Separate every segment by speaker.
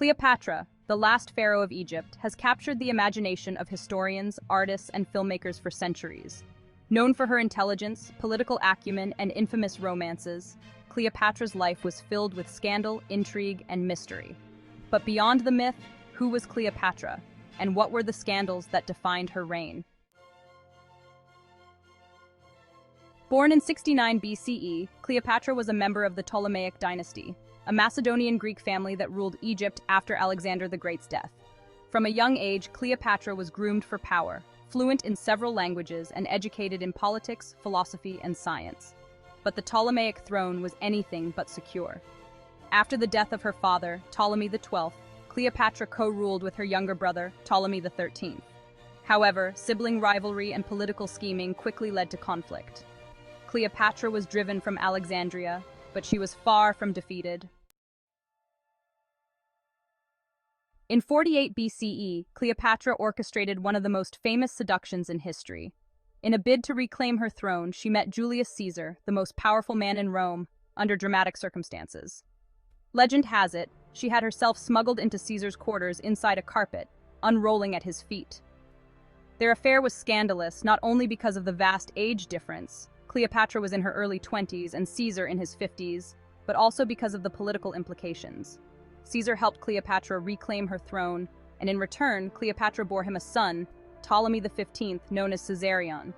Speaker 1: Cleopatra, the last pharaoh of Egypt, has captured the imagination of historians, artists, and filmmakers for centuries. Known for her intelligence, political acumen, and infamous romances, Cleopatra's life was filled with scandal, intrigue, and mystery. But beyond the myth, who was Cleopatra, and what were the scandals that defined her reign? Born in 69 BCE, Cleopatra was a member of the Ptolemaic dynasty, a Macedonian Greek family that ruled Egypt after Alexander the Great's death. From a young age, Cleopatra was groomed for power, fluent in several languages and educated in politics, philosophy, and science. But the Ptolemaic throne was anything but secure. After the death of her father, Ptolemy XII, Cleopatra co-ruled with her younger brother, Ptolemy XIII. However, sibling rivalry and political scheming quickly led to conflict. Cleopatra was driven from Alexandria, but she was far from defeated. In 48 BCE, Cleopatra orchestrated one of the most famous seductions in history. In a bid to reclaim her throne, she met Julius Caesar, the most powerful man in Rome, under dramatic circumstances. Legend has it, she had herself smuggled into Caesar's quarters inside a carpet, unrolling at his feet. Their affair was scandalous not only because of the vast age difference — Cleopatra was in her early 20s and Caesar in his 50s, but also because of the political implications. Caesar helped Cleopatra reclaim her throne, and in return, Cleopatra bore him a son, Ptolemy XV, known as Caesarion.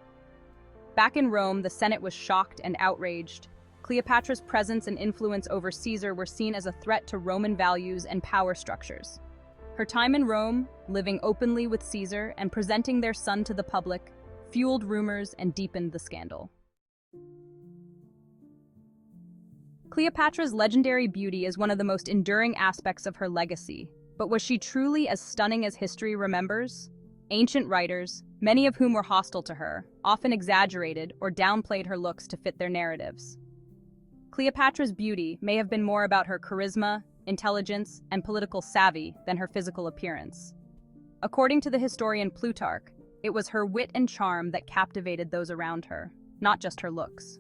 Speaker 1: Back in Rome, the Senate was shocked and outraged. Cleopatra's presence and influence over Caesar were seen as a threat to Roman values and power structures. Her time in Rome, living openly with Caesar and presenting their son to the public, fueled rumors and deepened the scandal. Cleopatra's legendary beauty is one of the most enduring aspects of her legacy, but was she truly as stunning as history remembers? Ancient writers, many of whom were hostile to her, often exaggerated or downplayed her looks to fit their narratives. Cleopatra's beauty may have been more about her charisma, intelligence, and political savvy than her physical appearance. According to the historian Plutarch, it was her wit and charm that captivated those around her, not just her looks.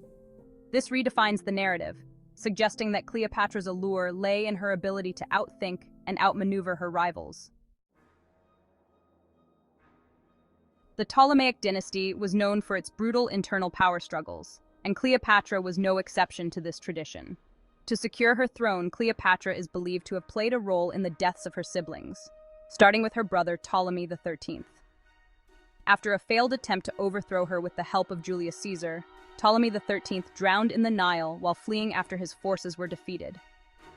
Speaker 1: This redefines the narrative, suggesting that Cleopatra's allure lay in her ability to outthink and outmaneuver her rivals. The Ptolemaic dynasty was known for its brutal internal power struggles, and Cleopatra was no exception to this tradition. To secure her throne, Cleopatra is believed to have played a role in the deaths of her siblings, starting with her brother Ptolemy XIII. After a failed attempt to overthrow her with the help of Julius Caesar, Ptolemy XIII drowned in the Nile while fleeing after his forces were defeated.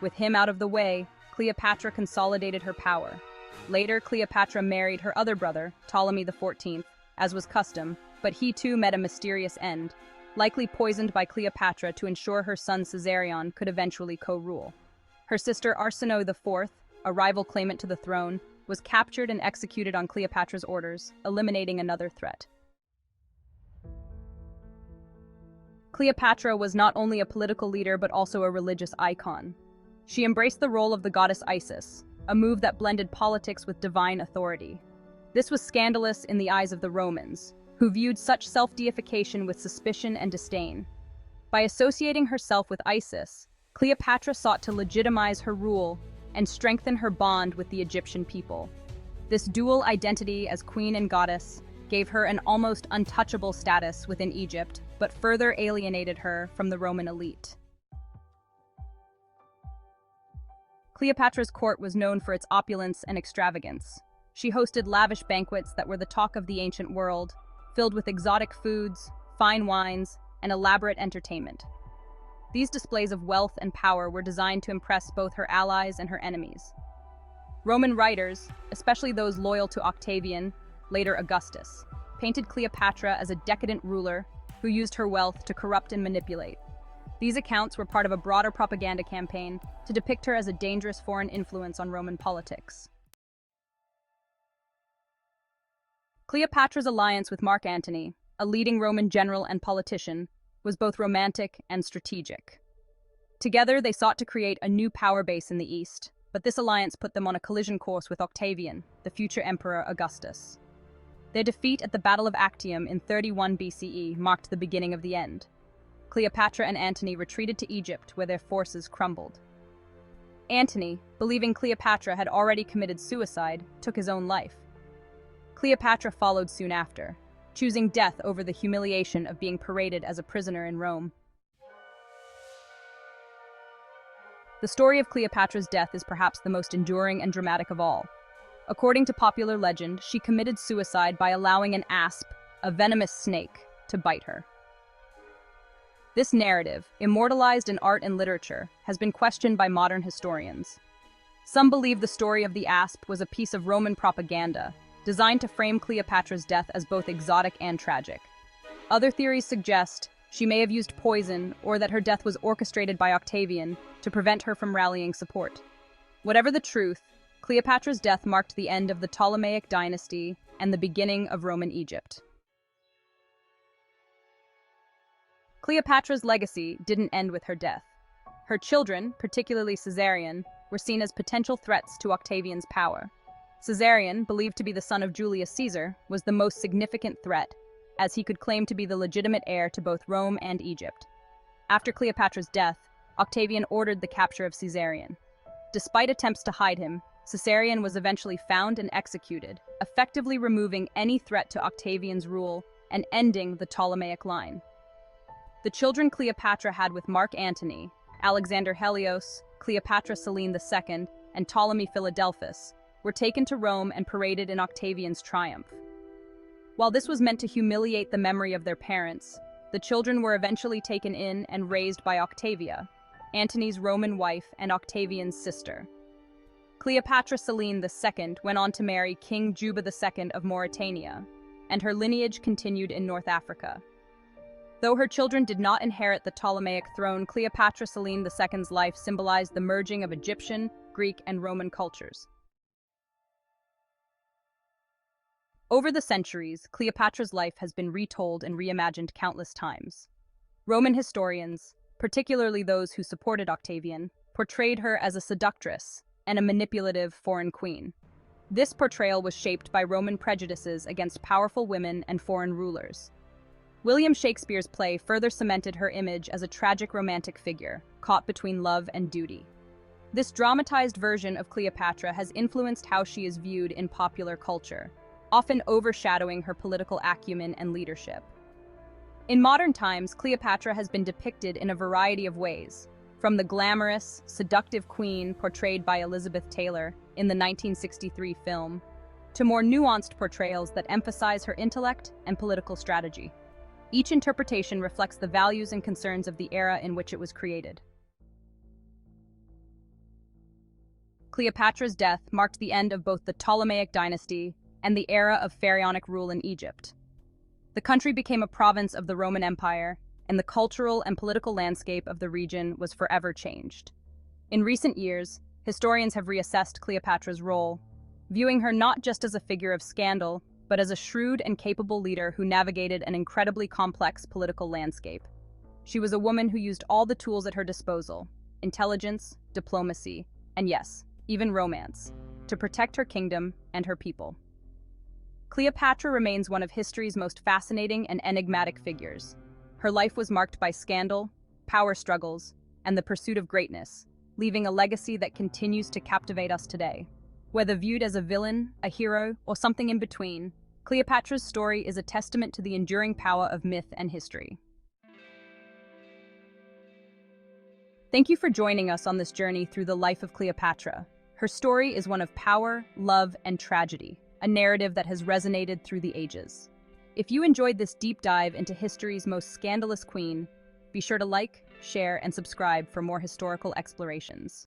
Speaker 1: With him out of the way, Cleopatra consolidated her power. Later, Cleopatra married her other brother, Ptolemy XIV, as was custom, but he too met a mysterious end, likely poisoned by Cleopatra to ensure her son Caesarion could eventually co-rule. Her sister Arsinoe IV, a rival claimant to the throne, was captured and executed on Cleopatra's orders, eliminating another threat. Cleopatra was not only a political leader but also a religious icon. She embraced the role of the goddess Isis, a move that blended politics with divine authority. This was scandalous in the eyes of the Romans, who viewed such self-deification with suspicion and disdain. By associating herself with Isis, Cleopatra sought to legitimize her rule and strengthen her bond with the Egyptian people. This dual identity as queen and goddess gave her an almost untouchable status within Egypt, but further alienated her from the Roman elite. Cleopatra's court was known for its opulence and extravagance. She hosted lavish banquets that were the talk of the ancient world, filled with exotic foods, fine wines, and elaborate entertainment. These displays of wealth and power were designed to impress both her allies and her enemies. Roman writers, especially those loyal to Octavian, later Augustus, painted Cleopatra as a decadent ruler who used her wealth to corrupt and manipulate. These accounts were part of a broader propaganda campaign to depict her as a dangerous foreign influence on Roman politics. Cleopatra's alliance with Mark Antony, a leading Roman general and politician, was both romantic and strategic. Together, they sought to create a new power base in the East, but this alliance put them on a collision course with Octavian, the future emperor Augustus. Their defeat at the Battle of Actium in 31 BCE marked the beginning of the end. Cleopatra and Antony retreated to Egypt, where their forces crumbled. Antony, believing Cleopatra had already committed suicide, took his own life. Cleopatra followed soon after, choosing death over the humiliation of being paraded as a prisoner in Rome. The story of Cleopatra's death is perhaps the most enduring and dramatic of all. According to popular legend, she committed suicide by allowing an asp, a venomous snake, to bite her. This narrative, immortalized in art and literature, has been questioned by modern historians. Some believe the story of the asp was a piece of Roman propaganda, designed to frame Cleopatra's death as both exotic and tragic. Other theories suggest she may have used poison or that her death was orchestrated by Octavian to prevent her from rallying support. Whatever the truth, Cleopatra's death marked the end of the Ptolemaic dynasty and the beginning of Roman Egypt. Cleopatra's legacy didn't end with her death. Her children, particularly Caesarion, were seen as potential threats to Octavian's power. Caesarion, believed to be the son of Julius Caesar, was the most significant threat, as he could claim to be the legitimate heir to both Rome and Egypt. After Cleopatra's death, Octavian ordered the capture of Caesarion. Despite attempts to hide him, Caesarion was eventually found and executed, effectively removing any threat to Octavian's rule and ending the Ptolemaic line. The children Cleopatra had with Mark Antony, Alexander Helios, Cleopatra Selene II, and Ptolemy Philadelphus were taken to Rome and paraded in Octavian's triumph. While this was meant to humiliate the memory of their parents, the children were eventually taken in and raised by Octavia, Antony's Roman wife and Octavian's sister. Cleopatra Selene II went on to marry King Juba II of Mauritania, and her lineage continued in North Africa. Though her children did not inherit the Ptolemaic throne, Cleopatra Selene II's life symbolized the merging of Egyptian, Greek, and Roman cultures. Over the centuries, Cleopatra's life has been retold and reimagined countless times. Roman historians, particularly those who supported Octavian, portrayed her as a seductress and a manipulative foreign queen. This portrayal was shaped by Roman prejudices against powerful women and foreign rulers. William Shakespeare's play further cemented her image as a tragic romantic figure, caught between love and duty. This dramatized version of Cleopatra has influenced how she is viewed in popular culture, often overshadowing her political acumen and leadership. In modern times, Cleopatra has been depicted in a variety of ways, from the glamorous, seductive queen portrayed by Elizabeth Taylor in the 1963 film, to more nuanced portrayals that emphasize her intellect and political strategy. Each interpretation reflects the values and concerns of the era in which it was created. Cleopatra's death marked the end of both the Ptolemaic dynasty and the era of pharaonic rule in Egypt. The country became a province of the Roman Empire, and the cultural and political landscape of the region was forever changed. In recent years, historians have reassessed Cleopatra's role, viewing her not just as a figure of scandal, but as a shrewd and capable leader who navigated an incredibly complex political landscape. She was a woman who used all the tools at her disposal, intelligence, diplomacy, and yes, even romance, to protect her kingdom and her people. Cleopatra remains one of history's most fascinating and enigmatic figures. Her life was marked by scandal, power struggles, and the pursuit of greatness, leaving a legacy that continues to captivate us today. Whether viewed as a villain, a hero, or something in between, Cleopatra's story is a testament to the enduring power of myth and history. Thank you for joining us on this journey through the life of Cleopatra. Her story is one of power, love, and tragedy, a narrative that has resonated through the ages. If you enjoyed this deep dive into history's most scandalous queen, be sure to like, share, and subscribe for more historical explorations.